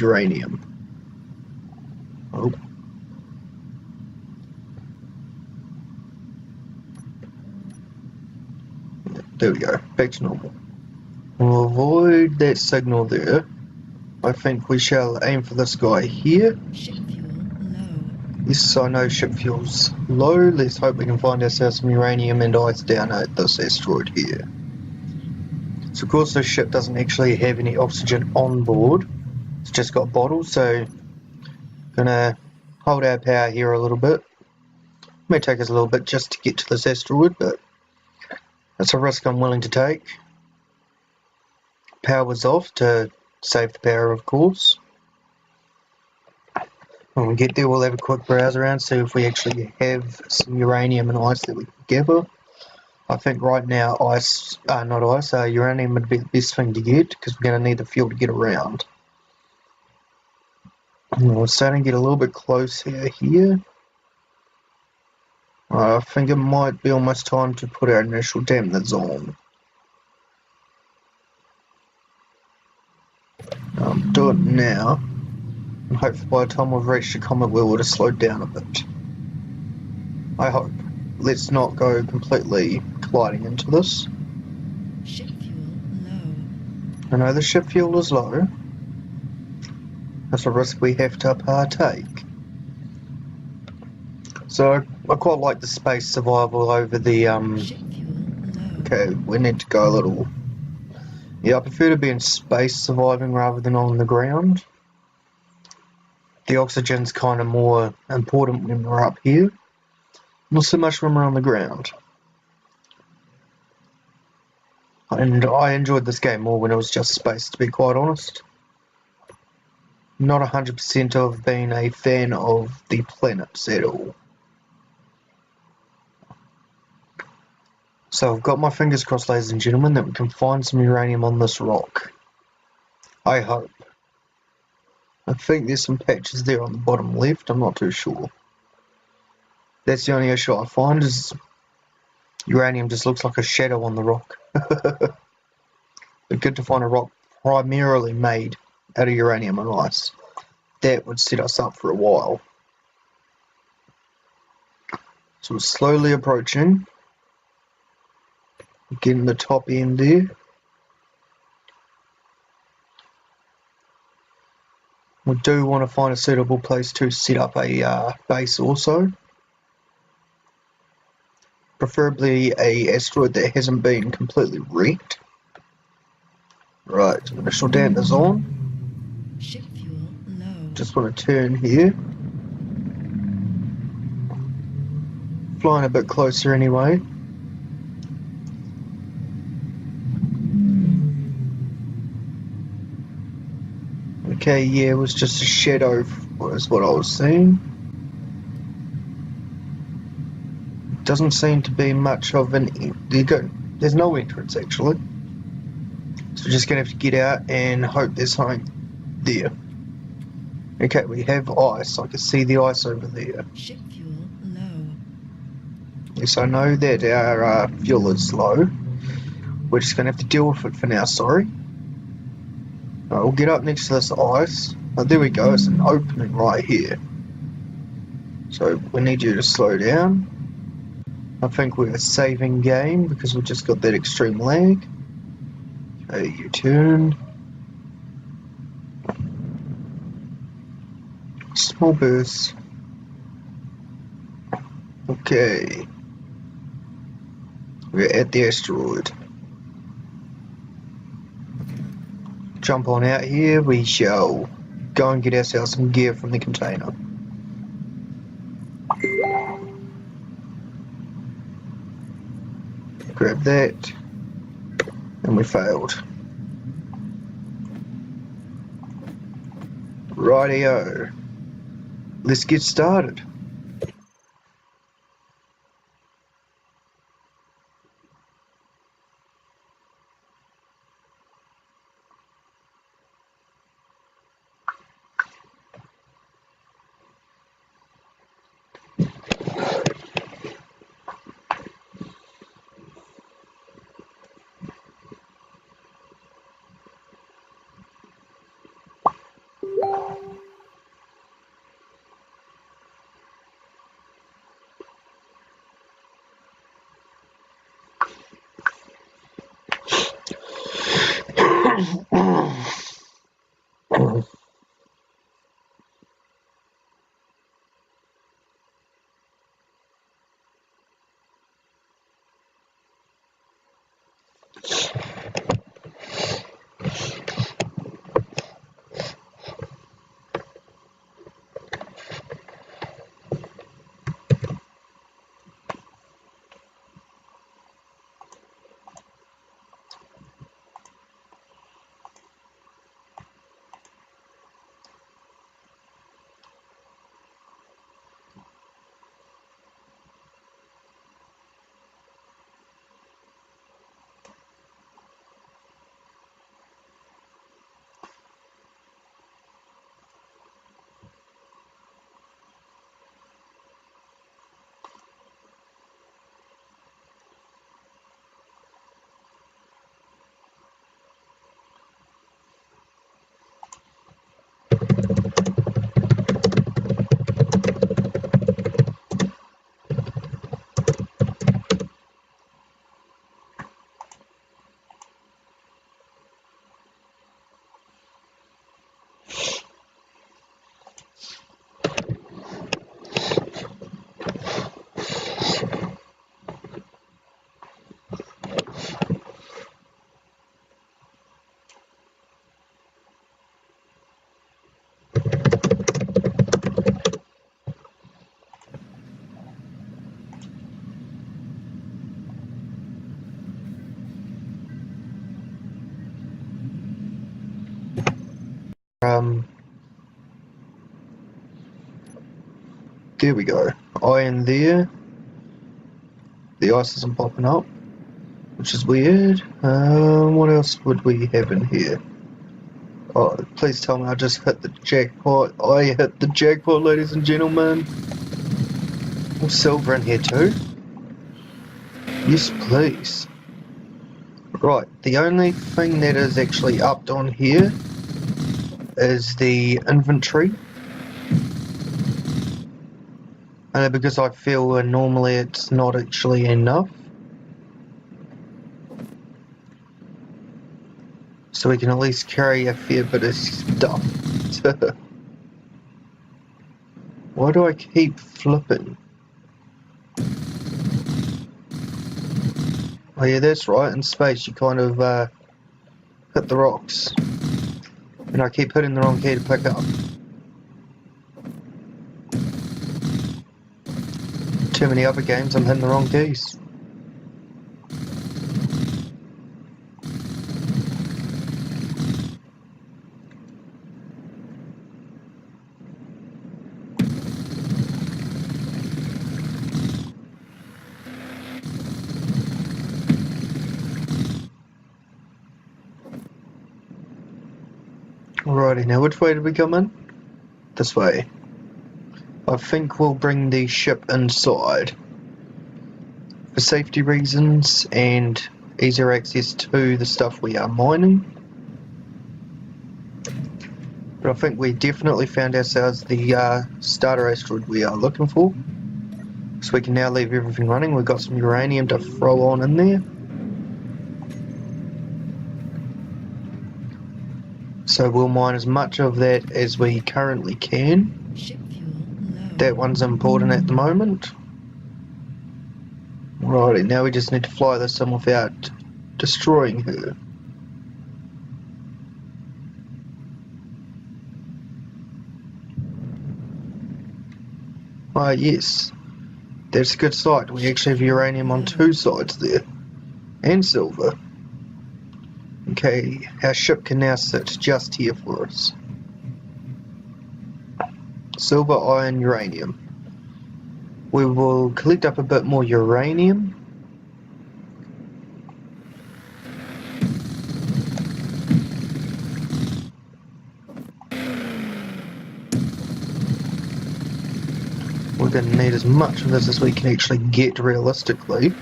uranium. Oh. There we go, back to normal. We'll avoid that signal there. I think we shall aim for this guy here. Ship fuel low. Yes, I know ship fuel's low. Let's hope we can find ourselves some uranium and ice down at this asteroid here. So of course this ship doesn't actually have any oxygen on board. It's just got bottles, so gonna hold our power here a little bit. May take us a little bit just to get to this asteroid, but that's a risk I'm willing to take. Power's off to save the power, of course. When we get there, we'll have a quick browse around, see if we actually have some uranium and ice that we can gather. I think right now uranium would be the best thing to get, because we're going to need the fuel to get around. And we're starting to get a little bit closer here. I think it might be almost time to put our initial dampeners on. Do it now, and hopefully by the time we've reached the comet we would have slowed down a bit. I hope. Let's not go completely colliding into this. Ship fuel low. I know the ship fuel is low. That's a risk we have to partake. So I quite like the space survival over the Ship fuel low. Okay, we need to go a little. Yeah, I prefer to be in space surviving rather than on the ground. The oxygen's kind of more important when we're up here. Not so much when we're on the ground. And I enjoyed this game more when it was just space, to be quite honest. Not 100% of being a fan of the planets at all. So I've got my fingers crossed, ladies and gentlemen, that we can find some uranium on this rock. I hope. I think there's some patches there on the bottom left, I'm not too sure. That's the only issue I find, is uranium just looks like a shadow on the rock. But good to find a rock primarily made out of uranium and ice. That would set us up for a while. So we're slowly approaching. Getting the top end there. We do want to find a suitable place to set up a base also. Preferably a asteroid that hasn't been completely wrecked. Right, initial dampers on. Ship fuel low. Just want to turn here. Flying a bit closer anyway. Okay, yeah, it was just a shadow, was what I was seeing. Doesn't seem to be much of an... There you go. There's no entrance, actually. So we're just going to have to get out and hope there's something there. Okay, we have ice. I can see the ice over there. Ship fuel low. Yes, I know that our fuel is low. We're just going to have to deal with it for now, sorry. We'll get up next to this ice. Oh, there we go, it's an opening right here. So we need you to slow down. I think we're saving game because we've just got that extreme lag. Okay, you turn. Small burst. Okay. We're at the asteroid. Jump on out here, we shall go and get ourselves some gear from the container. Grab that, and we failed. Rightio, let's get started. There we go. Iron there. The ice isn't popping up, which is weird. What else would we have in here? Oh, please tell me I just hit the jackpot. I hit the jackpot, ladies and gentlemen. Oh, silver in here too. Yes, please. Right, the only thing that is actually upped on here is the inventory. And because I feel normally it's not actually enough. So we can at least carry a fair bit of stuff. Why do I keep flipping? Oh yeah, that's right, in space you kind of hit the rocks. And I keep hitting the wrong key to pick up. Too many other games I'm hitting the wrong keys. Alrighty, now which way did we come in? This way. I think we'll bring the ship inside. For safety reasons and easier access to the stuff we are mining. But I think we definitely found ourselves the starter asteroid we are looking for. So we can now leave everything running. We've got some uranium to throw on in there. So we'll mine as much of that as we currently can. Ship fuel low. That one's important at the moment. Righty, now we just need to fly this in without destroying her. Ah yes, that's a good sight. We actually have uranium on two sides there. And silver. Okay, our ship can now sit just here for us. Silver, iron, uranium. We will collect up a bit more uranium. We're going to need as much of this as we can actually get realistically.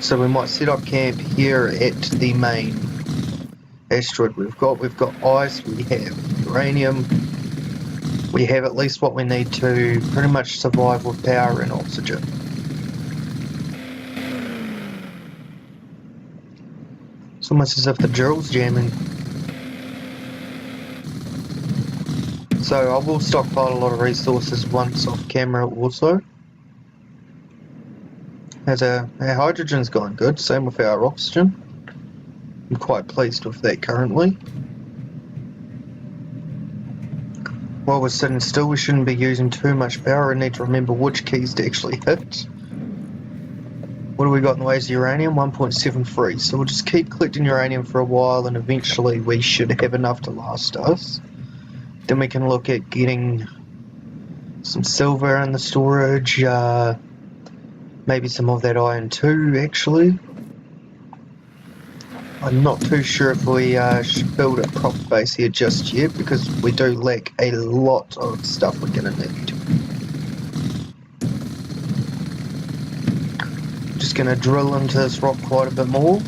So we might set up camp here at the main asteroid we've got. We've got ice, we have uranium. We have at least what we need to pretty much survive with power and oxygen. It's almost as if the drill's jamming. So I will stockpile a lot of resources once off camera also. As our hydrogen's going good, same with our oxygen. I'm quite pleased with that currently. While we're sitting still, we shouldn't be using too much power. I need to remember which keys to actually hit. What do we got in the way of uranium? 1.73. So we'll just keep collecting uranium for a while, and eventually we should have enough to last us. Then we can look at getting some silver in the storage, maybe some of that iron too, actually. I'm not too sure if we should build a proper base here just yet, because we do lack a lot of stuff we're going to need. Just going to drill into this rock quite a bit more.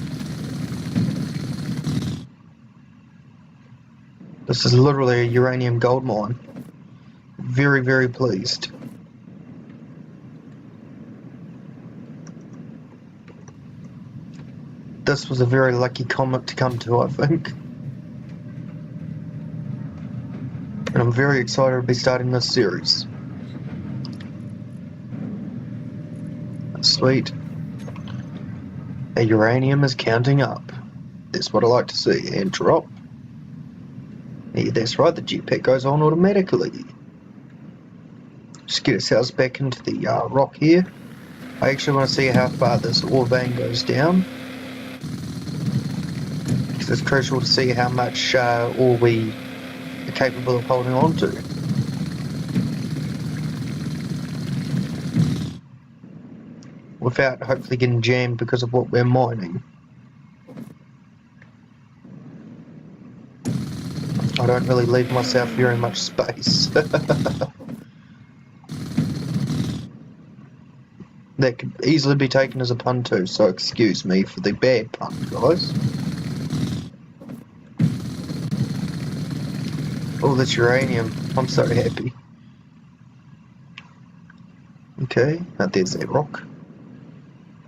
This is literally a uranium gold mine. Very, very pleased. This was a very lucky comet to come to, I think. And I'm very excited to be starting this series. Sweet. Our uranium is counting up. That's what I like to see. And drop. Yeah, that's right, the jetpack goes on automatically. Just get ourselves back into the rock here. I actually want to see how far this ore vein goes down. Because it's crucial to see how much ore we are capable of holding on to. Without hopefully getting jammed because of what we're mining. I don't really leave myself very much space. That could easily be taken as a pun too, so excuse me for the bad pun, guys. Oh, that's uranium. I'm so happy. Okay, now there's that rock.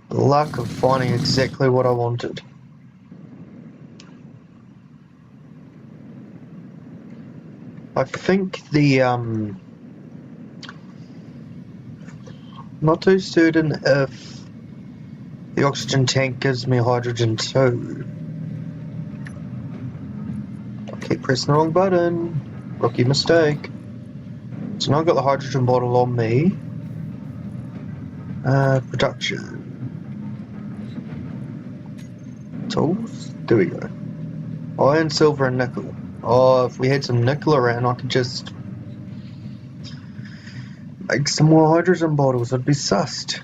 The luck of finding exactly what I wanted. I think the, not too certain if the oxygen tank gives me hydrogen too. I keep pressing the wrong button. Rookie mistake. So now I've got the hydrogen bottle on me. Production. Tools? There we go. Iron, silver, and nickel. Oh, if we had some nickel around, I could just make some more hydrogen bottles. It'd be sussed.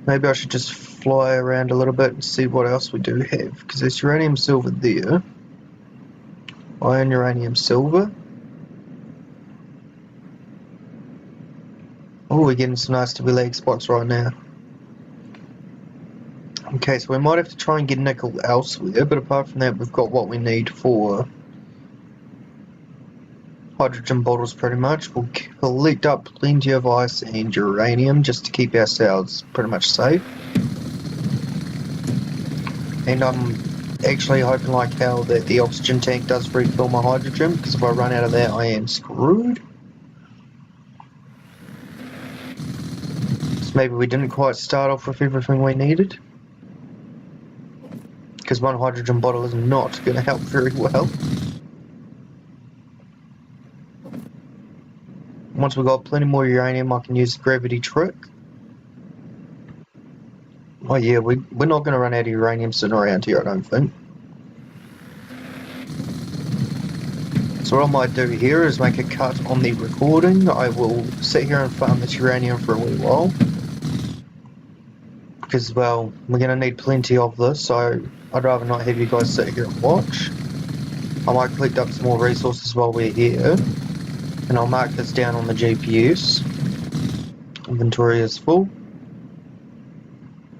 Maybe I should just fly around a little bit and see what else we do have. Because there's uranium, silver there. Iron, uranium, silver. Oh, we're getting some nice stability lag spots right now. Okay, so we might have to try and get nickel elsewhere, but apart from that, we've got what we need for hydrogen bottles pretty much. We'll collect up plenty of ice and uranium just to keep ourselves pretty much safe. And I'm actually hoping like hell that the oxygen tank does refill my hydrogen, because if I run out of that, I am screwed. So maybe we didn't quite start off with everything we needed. Because one hydrogen bottle is not going to help very well. Once we've got plenty more uranium, I can use the gravity trick. Oh yeah, we're not going to run out of uranium sitting around here, I don't think. So what I might do here is make a cut on the recording. I will sit here and farm this uranium for a wee while. Because, well, we're going to need plenty of this, so I'd rather not have you guys sit here and watch. I might collect up some more resources while we're here. And I'll mark this down on the GPS. Inventory is full.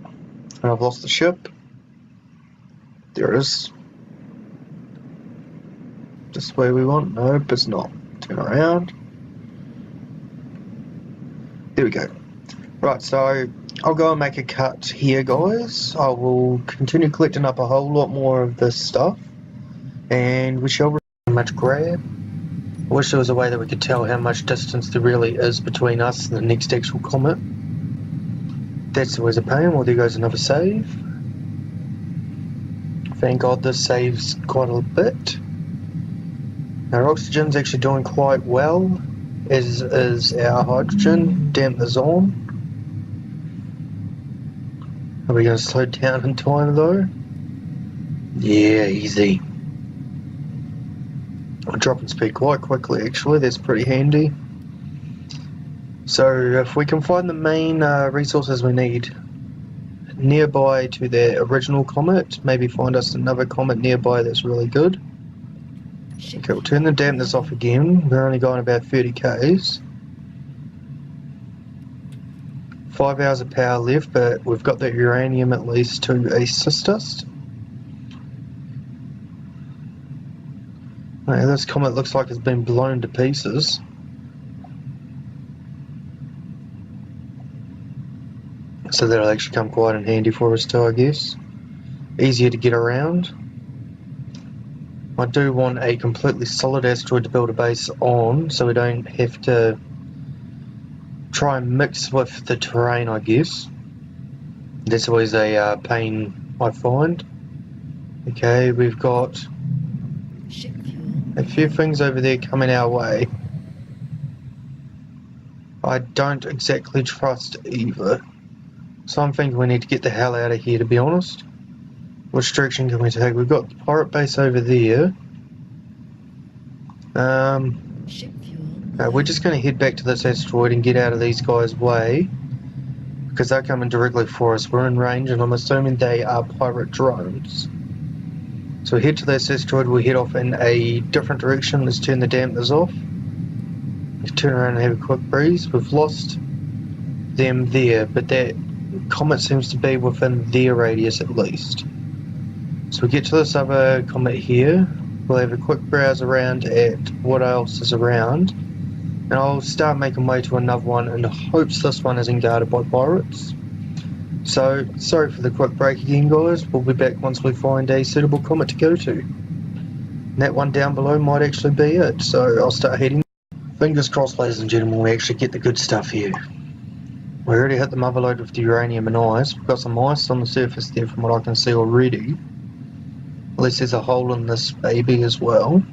And I've lost the ship. There it is. This the way we want? Nope, it's not. Turn around. There we go. Right, so I'll go and make a cut here, guys. I will continue collecting up a whole lot more of this stuff, and we shall much grab. I wish there was a way that we could tell how much distance there really is between us and the next actual comet. That's always a pain. Well, there goes another save. Thank God this saves quite a bit. Our oxygen's actually doing quite well, as is our hydrogen. Damp is on. Are we going to slow down in time though? Yeah, easy. I'm dropping speed quite quickly actually, that's pretty handy. So if we can find the main resources we need nearby to the original comet, maybe find us another comet nearby that's really good. Okay, we'll turn the dampness off again. We're only going about 30 k's. 5 hours of power left, but we've got the uranium at least to assist us. Okay, this comet looks like it's been blown to pieces. So that'll actually come quite in handy for us too, I guess. Easier to get around. I do want a completely solid asteroid to build a base on, so we don't have to try and mix with the terrain, I guess. That's always a pain I find. Okay, we've got a few things over there coming our way. I don't exactly trust either. So I'm thinking we need to get the hell out of here, to be honest. Which direction can we take? We've got the pirate base over there. We're just going to head back to this asteroid and get out of these guys' way, because they're coming directly for us. We're in range, and I'm assuming they are pirate drones. So we head to this asteroid, we'll head off in a different direction. Let's turn the dampers off. Let's turn around and have a quick breeze. We've lost them there, but that comet seems to be within their radius at least. So we get to this other comet here. We'll have a quick browse around at what else is around, and I'll start making way to another one in hopes this one isn't guarded by pirates. So, sorry for the quick break again, guys. We'll be back once we find a suitable comet to go to. And that one down below might actually be it, so I'll start heading. Fingers crossed, ladies and gentlemen, we actually get the good stuff here. We already hit the mother load with the uranium and ice. We've got some ice on the surface there from what I can see already. Unless there's a hole in this baby as well.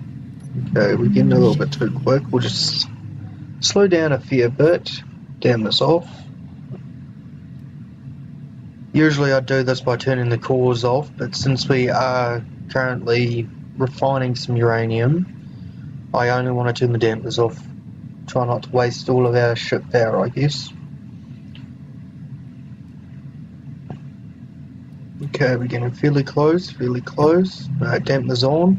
Okay, we're getting a little bit too quick. We'll just slow down a fair bit. Damn this off. Usually I do this by turning the cores off, but since we are currently refining some uranium, I only want to turn the dampers off. Try not to waste all of our ship power, I guess. Okay, we're getting fairly close, dampers on.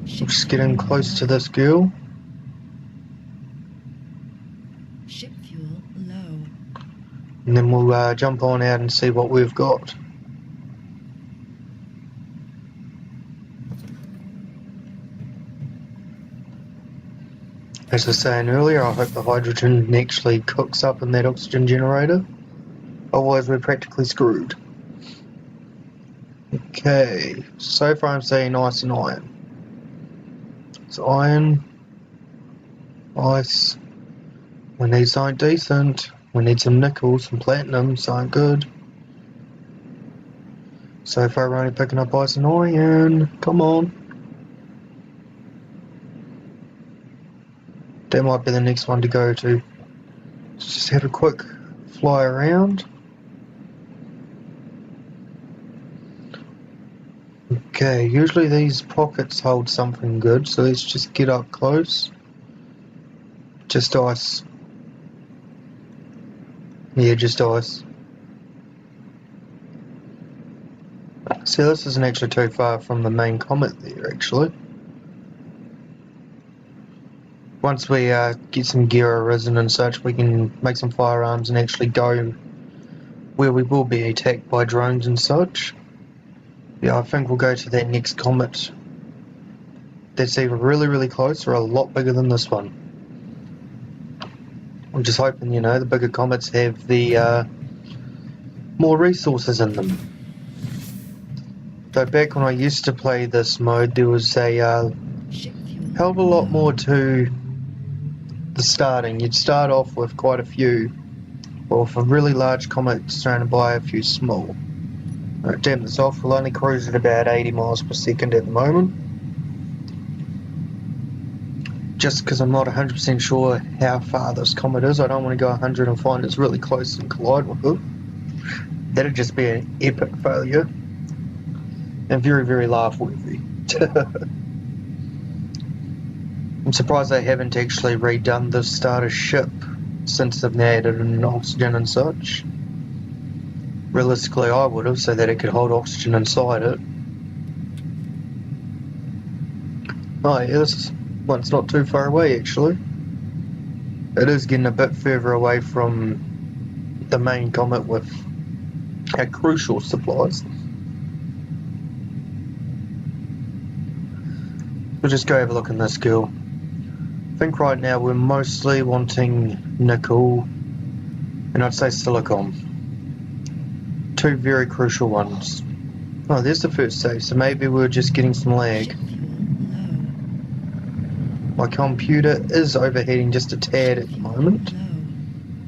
We're just getting close to this girl. Ship fuel low. And then we'll jump on out and see what we've got. As I was saying earlier, I hope the hydrogen actually cooks up in that oxygen generator. Otherwise we're practically screwed. Okay, so far I'm seeing ice and iron. It's iron, ice. We need something decent. We need some nickel, some platinum, something good. So far we're only picking up ice and iron. Come on. That might be the next one to go to. Let's just have a quick fly around. Okay, usually these pockets hold something good, so let's just get up close. Just ice. Yeah, just ice. See, this isn't actually too far from the main comet there, actually. Once we get some gear arisen and such, we can make some firearms and actually go where we will be attacked by drones and such. Yeah, I think we'll go to that next comet. That's either really, really close or a lot bigger than this one. I'm just hoping, you know, the bigger comets have the more resources in them. Though back when I used to play this mode, there was a Ship fuel hell of a lot low. more to the starting. You'd start off with quite a few, or with a really large comet surrounded by a few small. Damn this off, we'll only cruise at about 80 miles per second at the moment. Just because I'm not 100% sure how far this comet is, I don't want to go 100 and find it's really close and collide with it. That'd just be an epic failure. And very, very laugh-worthy. I'm surprised they haven't actually redone the starter ship since they've added in oxygen and such. Realistically, I would have, so that it could hold oxygen inside it. Oh yeah, this one's not too far away actually. It is getting a bit further away from the main comet with our crucial supplies. We'll just go have a look in this girl. I think right now we're mostly wanting nickel and I'd say silicon. Two very crucial ones. Oh, there's the first save, so maybe we're just getting some lag. Ship fuel low. My computer is overheating just a tad at the moment. Low.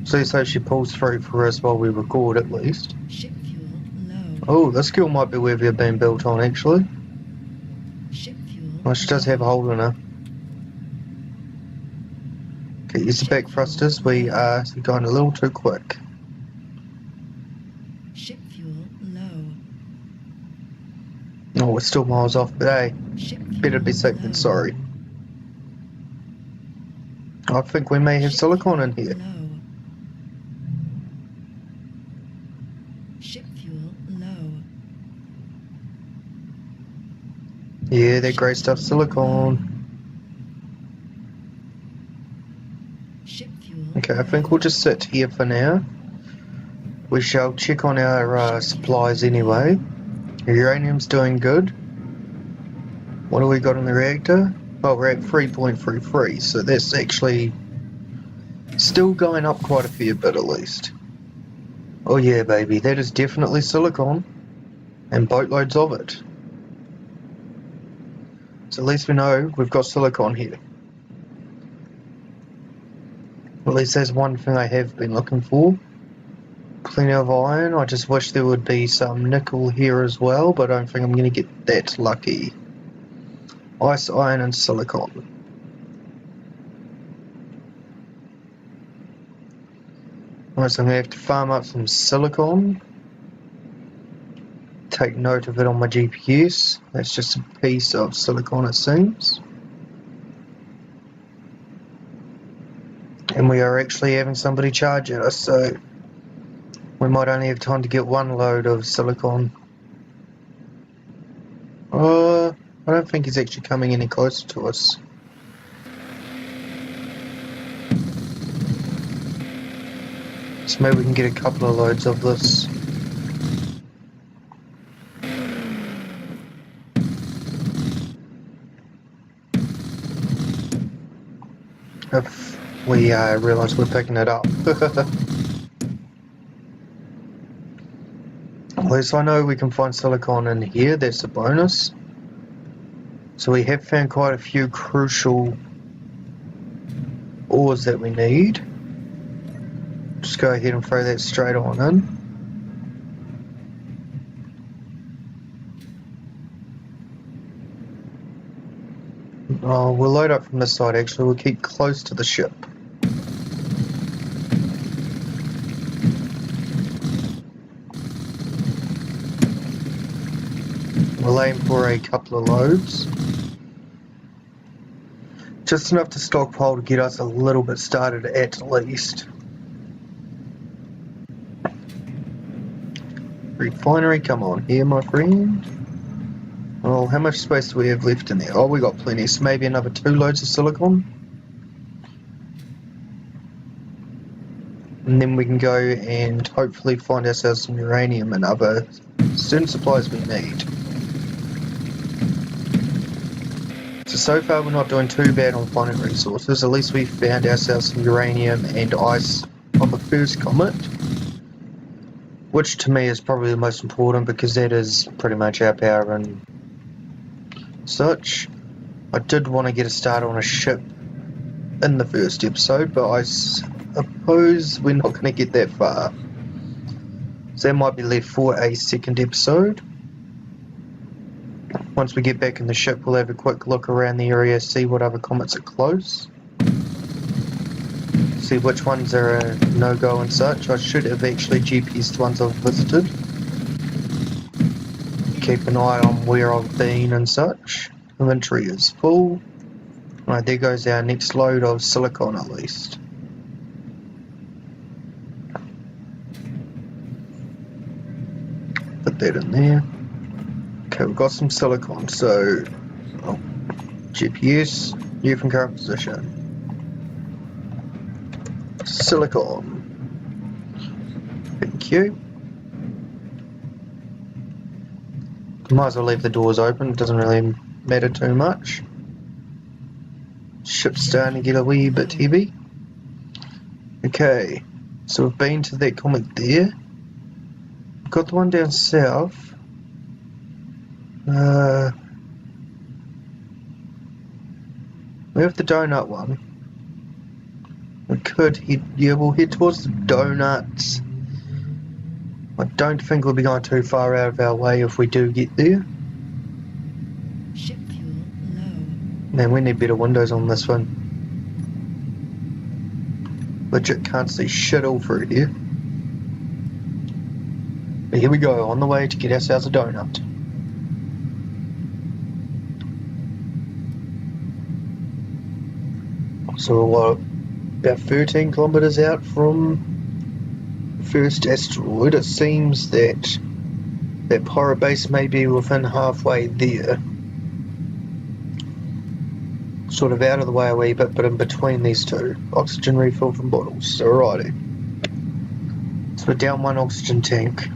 So let's hope she pulls through for us while we record at least. Ship fuel low. Oh, this girl might be where we're being built on actually. Ship fuel. Oh, she does have a hole in her. Okay, use the back thrusters. We are going a little too quick. Ship fuel low. Oh, we're still miles off, but hey, Ship fuel better be safe than low. sorry. I think we may have Ship silicon in fuel here. low. Ship fuel low. Yeah, that grey stuff's silicon. Ship fuel Okay, I think we'll just sit here for now. We shall check on our supplies anyway. Uranium's doing good. What do we got in the reactor? Oh, we're at 3.33, so that's actually still going up quite a fair bit at least. Oh yeah, baby, that is definitely silicon, and boatloads of it. So at least we know we've got silicon here. At least that's one thing I have been looking for. Plenty of iron. I just wish there would be some nickel here as well, but I don't think I'm going to get that lucky. Ice, iron, and silicon. Alright, so I'm going to have to farm up some silicon. Take note of it on my GPS. That's just a piece of silicon, it seems. And we are actually having somebody charge at us, so we might only have time to get one load of silicon. I don't think he's actually coming any closer to us. So maybe we can get a couple of loads of this. If we realise we're picking it up. At least I know we can find silicon in here, that's a bonus. So we have found quite a few crucial ores that we need. Just go ahead and throw that straight on in. Oh, we'll load up from this side actually, we'll keep close to the ship. We'll aim for a couple of loads. Just enough to stockpile to get us a little bit started at least. Refinery, come on here, my friend. Well, how much space do we have left in there? Oh, we got plenty, so maybe another 2 loads of silicon. And then we can go and hopefully find ourselves some uranium and other certain supplies we need. So So far we're not doing too bad on finding resources. At least we found ourselves some uranium and ice on the first comet, which to me is probably the most important because that is pretty much our power and such. I did want to get a start on a ship in the first episode, but I suppose we're not going to get that far. So that might be left for a second episode. Once we get back in the ship, we'll have a quick look around the area, see what other comets are close, see which ones are a no-go and such. I should have actually GPS'd ones I've visited. Keep an eye on where I've been and such. Inventory is full. Right, there goes our next load of silicon at least. Put that in there. Okay, we've got some silicon, so GPS, view from current position. Silicon. Thank you. Might as well leave the doors open, it doesn't really matter too much. Ship's starting to get a wee bit heavy. Okay, so we've been to that comet there. We've got the one down south. We have the donut one. We could head, yeah, we'll head towards the donuts. I don't think we'll be going too far out of our way if we do get there. Ship fuel low. Man, we need better windows on this one. Legit can't see shit all through here. But here we go, on the way to get ourselves a donut. So we're about 13 kilometers out from the first asteroid. It seems that that pirate base may be within halfway there. Sort of out of the way a wee bit, but in between these two. Oxygen refill from bottles. Alrighty. So we're down one oxygen tank.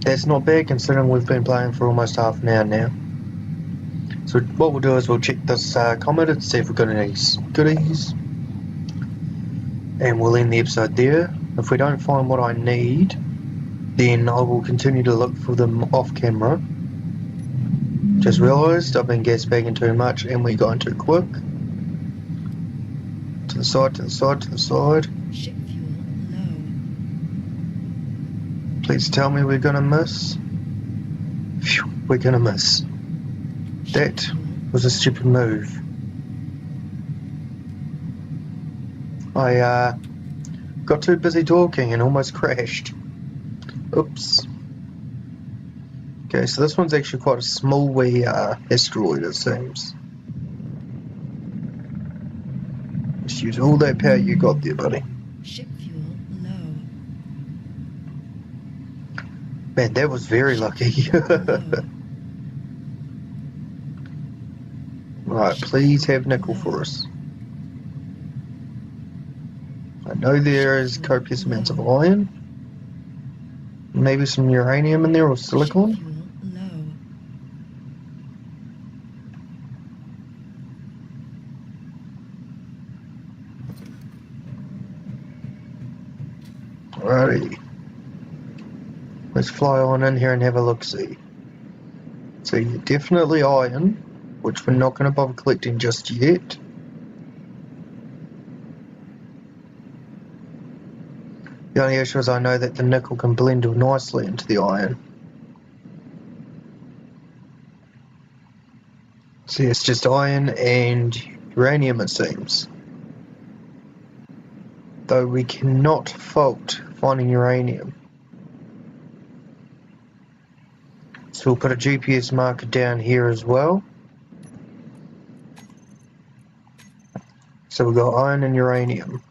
That's not bad considering we've been playing for almost half an hour now. So what we'll do is we'll check this comet and see if we've got any goodies. And we'll end the episode there. If we don't find what I need, then I will continue to look for them off camera. Just realised I've been gas bagging too much and we're going too quick. To the side, to the side, to the side. Ship fuel low. Please tell me we're gonna miss. Phew, we're gonna miss. That was a stupid move. I got too busy talking and almost crashed. Oops. Okay, so this one's actually quite a small wee asteroid, it seems. Just use all that power you got there, buddy. Ship fuel low. Man, that was very lucky. Right, please have nickel for us. I know there is copious amounts of iron. Maybe some uranium in there or silicon. Ship fuel low. Alrighty. Let's fly on in here and have a look-see. So definitely iron, which we're not going to bother collecting just yet. The only issue is I know that the nickel can blend nicely into the iron. So it's just iron and uranium, it seems. Though we cannot fault finding uranium. So we'll put a GPS marker down here as well. So we've got iron and uranium.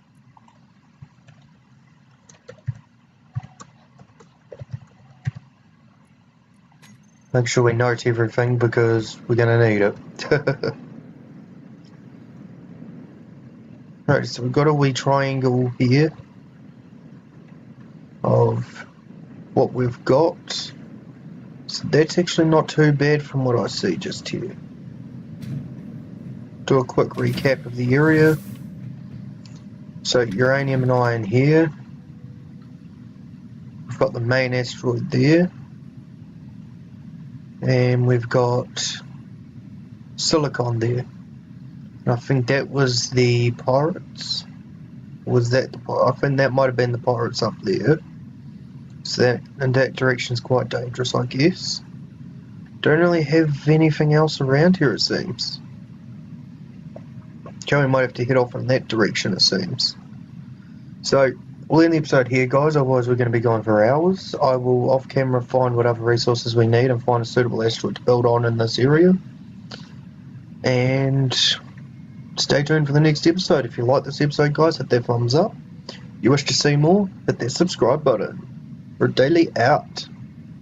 Make sure we note everything because we're going to need it. Right, so we've got a wee triangle here of what we've got. So that's actually not too bad from what I see just here. do a quick recap of the area. So uranium and iron here. We've got the main asteroid there. And we've got silicon there. And I think that was the pirates. Was that the, I think that might have been the pirates up there. So that in that direction is quite dangerous, I guess. Don't really have anything else around here, it seems. Joey might have to head off in that direction, it seems. So we'll end the episode here, guys, otherwise we're going to be going for hours. I will off camera find what other resources we need and find a suitable asteroid to build on in this area. And stay tuned for the next episode. If you like this episode, guys, hit that thumbs up. If you wish to see more, hit that subscribe button. We're daily out.